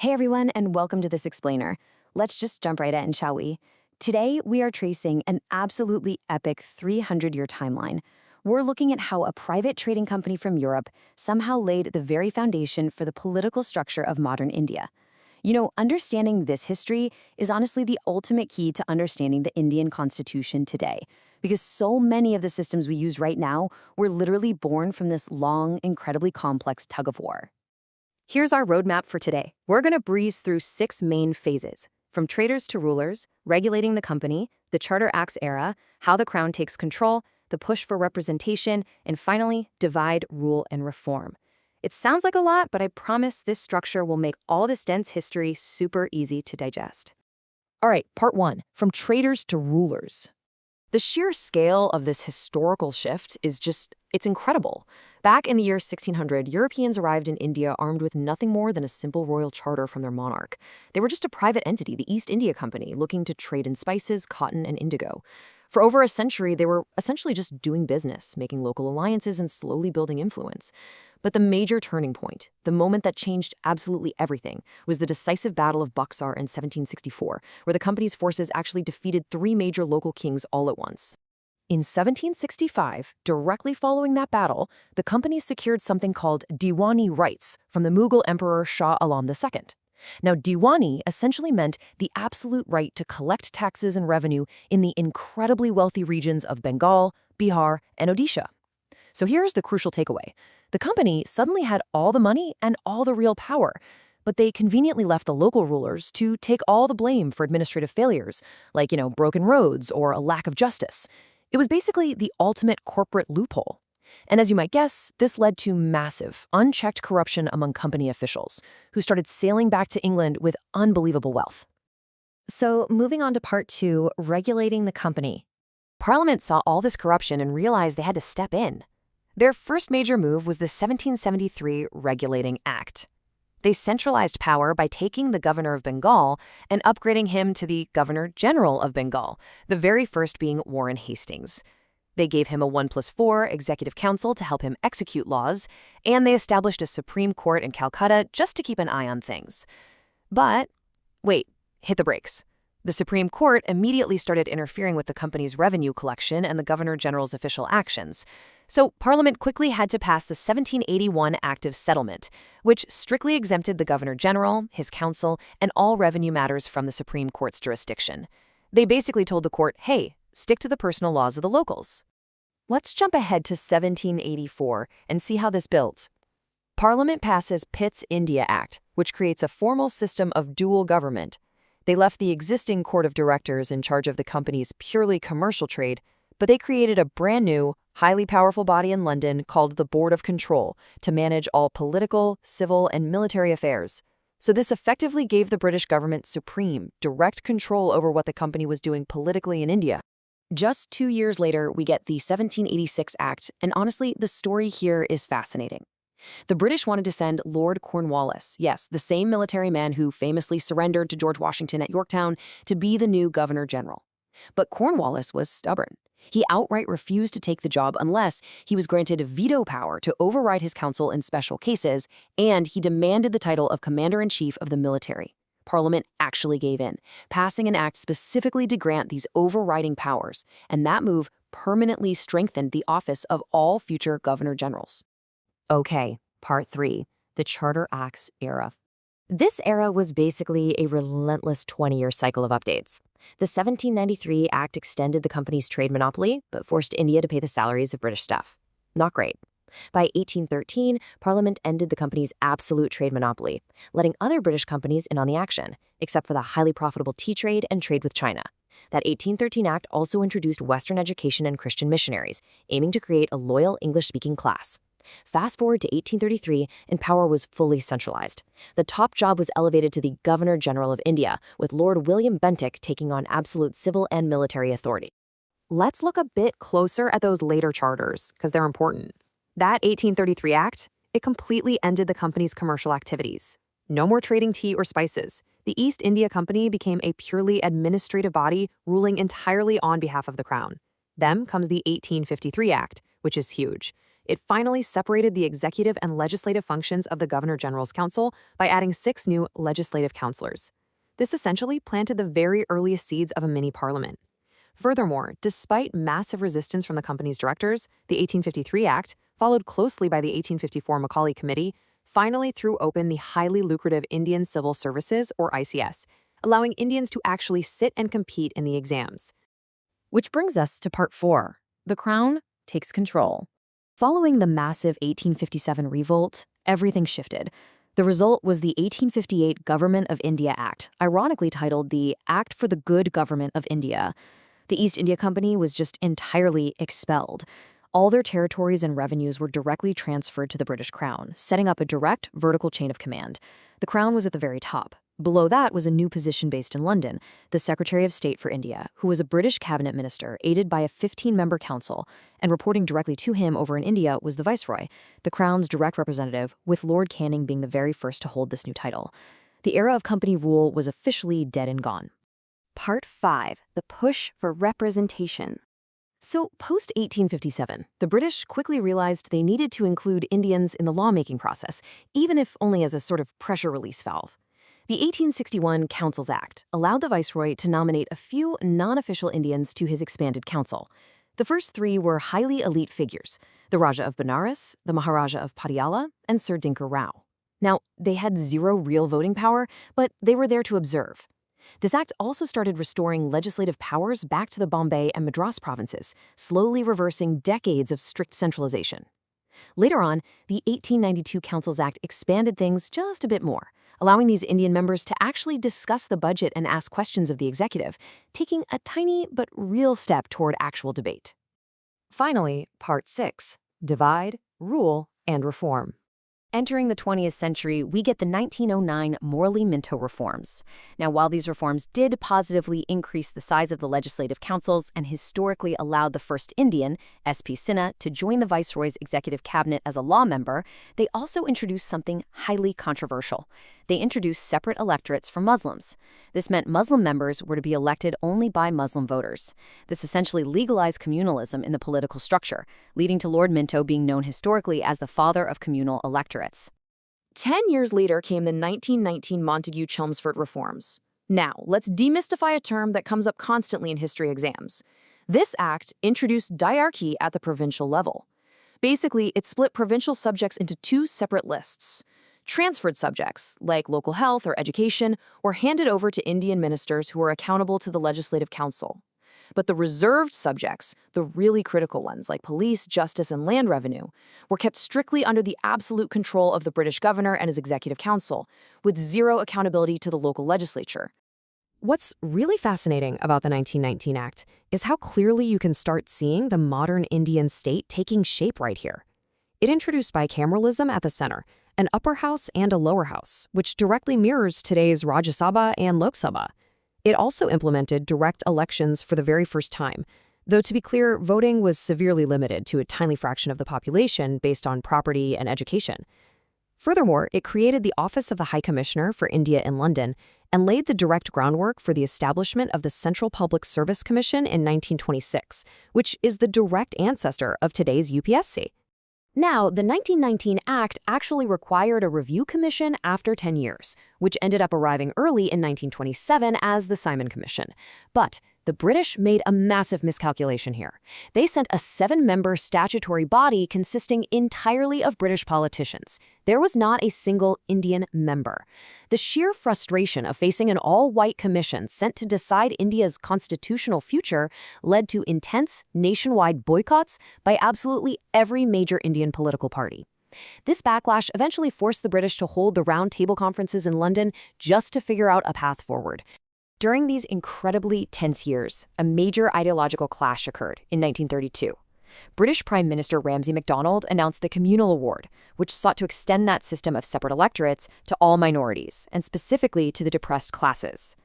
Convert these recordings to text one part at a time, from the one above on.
Hey everyone, and welcome to this explainer. Let's just jump right in, shall we? Today, we are tracing an absolutely epic 300-year timeline. We're looking at how a private trading company from Europe somehow laid the very foundation for the political structure of modern India. You know, understanding this history is honestly the ultimate key to understanding the Indian constitution today, because so many of the systems we use right now were literally born from this long, incredibly complex tug of war. Here's our roadmap for today. We're going to breeze through 6 main phases, from traders to rulers, regulating the company, the Charter Acts era, how the crown takes control, the push for representation, and finally, divide, rule, and reform. It sounds like a lot, but I promise this structure will make all this dense history super easy to digest. All right, part 1, from traders to rulers. The sheer scale of this historical shift is it's incredible. Back in the year 1600, Europeans arrived in India armed with nothing more than a simple royal charter from their monarch. They were just a private entity, the East India Company, looking to trade in spices, cotton, and indigo. For over a century, they were essentially just doing business, making local alliances and slowly building influence. But the major turning point, the moment that changed absolutely everything, was the decisive Battle of Buxar in 1764, where the company's forces actually defeated 3 major local kings all at once. In 1765, directly following that battle, the company secured something called Diwani rights from the Mughal Emperor Shah Alam II. Now, Diwani essentially meant the absolute right to collect taxes and revenue in the incredibly wealthy regions of Bengal, Bihar, and Odisha. So here's the crucial takeaway. The company suddenly had all the money and all the real power, but they conveniently left the local rulers to take all the blame for administrative failures, like, broken roads or a lack of justice. It was basically the ultimate corporate loophole. And as you might guess, this led to massive, unchecked corruption among company officials, who started sailing back to England with unbelievable wealth. So moving on to part 2, regulating the company. Parliament saw all this corruption and realized they had to step in. Their first major move was the 1773 Regulating Act. They centralized power by taking the governor of Bengal and upgrading him to the Governor-General of Bengal, the very first being Warren Hastings. They gave him a 1+4 executive council to help him execute laws, and they established a Supreme Court in Calcutta just to keep an eye on things. But, wait, hit the brakes. The Supreme Court immediately started interfering with the company's revenue collection and the Governor-General's official actions. So Parliament quickly had to pass the 1781 Act of Settlement, which strictly exempted the Governor-General, his council, and all revenue matters from the Supreme Court's jurisdiction. They basically told the court, hey, stick to the personal laws of the locals. Let's jump ahead to 1784 and see how this builds. Parliament passes Pitt's India Act, which creates a formal system of dual government. They left the existing court of directors in charge of the company's purely commercial trade, but they created a brand new, highly powerful body in London called the Board of Control to manage all political, civil, and military affairs. So this effectively gave the British government supreme, direct control over what the company was doing politically in India. Just 2 years later, we get the 1786 Act, and honestly, the story here is fascinating. The British wanted to send Lord Cornwallis, yes, the same military man who famously surrendered to George Washington at Yorktown, to be the new Governor-General. But Cornwallis was stubborn. He outright refused to take the job unless he was granted veto power to override his council in special cases, and he demanded the title of Commander-in-Chief of the military. Parliament actually gave in, passing an act specifically to grant these overriding powers, and that move permanently strengthened the office of all future Governor-Generals. Okay, part 3, the Charter Acts era. This era was basically a relentless 20-year cycle of updates. The 1793 Act extended the company's trade monopoly, but forced India to pay the salaries of British staff. Not great. By 1813, Parliament ended the company's absolute trade monopoly, letting other British companies in on the action, except for the highly profitable tea trade and trade with China. That 1813 Act also introduced Western education and Christian missionaries, aiming to create a loyal English-speaking class. Fast forward to 1833, and power was fully centralized. The top job was elevated to the Governor-General of India, with Lord William Bentinck taking on absolute civil and military authority. Let's look a bit closer at those later charters, because they're important. That 1833 Act, it completely ended the company's commercial activities. No more trading tea or spices. The East India Company became a purely administrative body ruling entirely on behalf of the crown. Then comes the 1853 Act, which is huge. It finally separated the executive and legislative functions of the Governor General's Council by adding 6 new legislative councillors. This essentially planted the very earliest seeds of a mini parliament. Furthermore, despite massive resistance from the company's directors, the 1853 Act, followed closely by the 1854 Macaulay Committee, finally threw open the highly lucrative Indian Civil Services, or ICS, allowing Indians to actually sit and compete in the exams. Which brings us to part 4. The Crown takes control. Following the massive 1857 revolt, everything shifted. The result was the 1858 Government of India Act, ironically titled the Act for the Good Government of India. The East India Company was just entirely expelled. All their territories and revenues were directly transferred to the British Crown, setting up a direct vertical chain of command. The Crown was at the very top. Below that was a new position based in London, the Secretary of State for India, who was a British cabinet minister aided by a 15-member council, and reporting directly to him over in India was the Viceroy, the Crown's direct representative, with Lord Canning being the very first to hold this new title. The era of company rule was officially dead and gone. Part 5. The Push for Representation. So, post-1857, the British quickly realized they needed to include Indians in the lawmaking process, even if only as a sort of pressure release valve. The 1861 Councils Act allowed the Viceroy to nominate a few non-official Indians to his expanded council. The first 3 were highly elite figures, the Raja of Benares, the Maharaja of Patiala, and Sir Dinker Rao. Now, they had 0 real voting power, but they were there to observe. This act also started restoring legislative powers back to the Bombay and Madras provinces, slowly reversing decades of strict centralization. Later on, the 1892 Councils Act expanded things just a bit more, allowing these Indian members to actually discuss the budget and ask questions of the executive, taking a tiny but real step toward actual debate. Finally, Part 6. Divide, Rule, and Reform. Entering the 20th century, we get the 1909 Morley-Minto reforms. Now, while these reforms did positively increase the size of the legislative councils and historically allowed the first Indian, S.P. Sinha, to join the Viceroy's executive cabinet as a law member, they also introduced something highly controversial. They introduced separate electorates for Muslims. This meant Muslim members were to be elected only by Muslim voters. This essentially legalized communalism in the political structure, leading to Lord Minto being known historically as the father of communal electorates. 10 years later came the 1919 Montagu-Chelmsford reforms. Now, let's demystify a term that comes up constantly in history exams. This act introduced diarchy at the provincial level. Basically, it split provincial subjects into 2 separate lists. Transferred subjects, like local health or education, were handed over to Indian ministers who were accountable to the Legislative Council. But the reserved subjects, the really critical ones like police, justice, and land revenue, were kept strictly under the absolute control of the British governor and his executive council, with 0 accountability to the local legislature. What's really fascinating about the 1919 Act is how clearly you can start seeing the modern Indian state taking shape right here. It introduced bicameralism at the center, an upper house and a lower house, which directly mirrors today's Rajya Sabha and Lok Sabha. It also implemented direct elections for the very first time, though to be clear, voting was severely limited to a tiny fraction of the population based on property and education. Furthermore, it created the Office of the High Commissioner for India in London and laid the direct groundwork for the establishment of the Central Public Service Commission in 1926, which is the direct ancestor of today's UPSC. Now, the 1919 Act actually required a review commission after 10 years, which ended up arriving early in 1927 as the Simon Commission. But the British made a massive miscalculation here. They sent a 7-member statutory body consisting entirely of British politicians. There was not a single Indian member. The sheer frustration of facing an all-white commission sent to decide India's constitutional future led to intense nationwide boycotts by absolutely every major Indian political party. This backlash eventually forced the British to hold the Round Table conferences in London just to figure out a path forward. During these incredibly tense years, a major ideological clash occurred in 1932. British Prime Minister Ramsay MacDonald announced the Communal Award, which sought to extend that system of separate electorates to all minorities, and specifically to the depressed classes.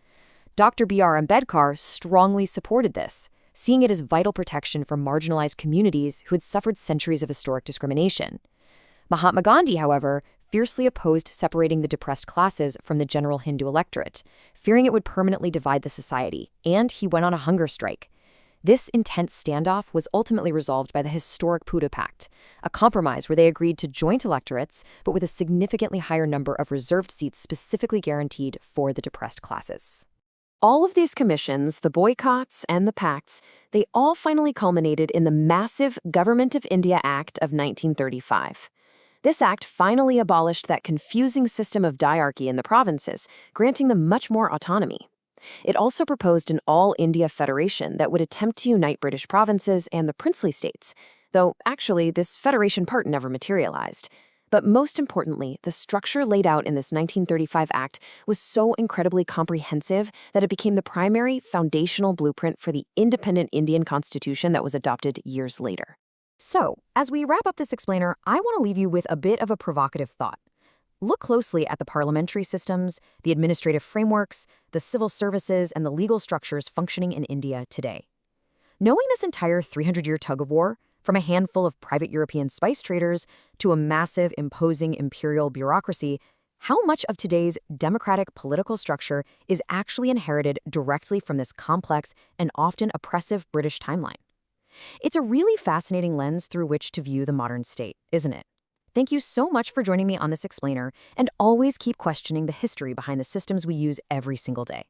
Dr. B.R. Ambedkar strongly supported this, seeing it as vital protection for marginalized communities who had suffered centuries of historic discrimination. Mahatma Gandhi, however, fiercely opposed separating the depressed classes from the general Hindu electorate, fearing it would permanently divide the society, and he went on a hunger strike. This intense standoff was ultimately resolved by the historic Puda Pact, a compromise where they agreed to joint electorates, but with a significantly higher number of reserved seats specifically guaranteed for the depressed classes. All of these commissions, the boycotts, and the pacts, they all finally culminated in the massive Government of India Act of 1935. This act finally abolished that confusing system of diarchy in the provinces, granting them much more autonomy. It also proposed an all-India federation that would attempt to unite British provinces and the princely states, though actually this federation part never materialized. But most importantly, the structure laid out in this 1935 Act was so incredibly comprehensive that it became the primary foundational blueprint for the independent Indian constitution that was adopted years later. So, as we wrap up this explainer, I want to leave you with a bit of a provocative thought. Look closely at the parliamentary systems, the administrative frameworks, the civil services, and the legal structures functioning in India today. Knowing this entire 300-year tug-of-war, from a handful of private European spice traders to a massive, imposing imperial bureaucracy, how much of today's democratic political structure is actually inherited directly from this complex and often oppressive British timeline? It's a really fascinating lens through which to view the modern state, isn't it? Thank you so much for joining me on this explainer, and always keep questioning the history behind the systems we use every single day.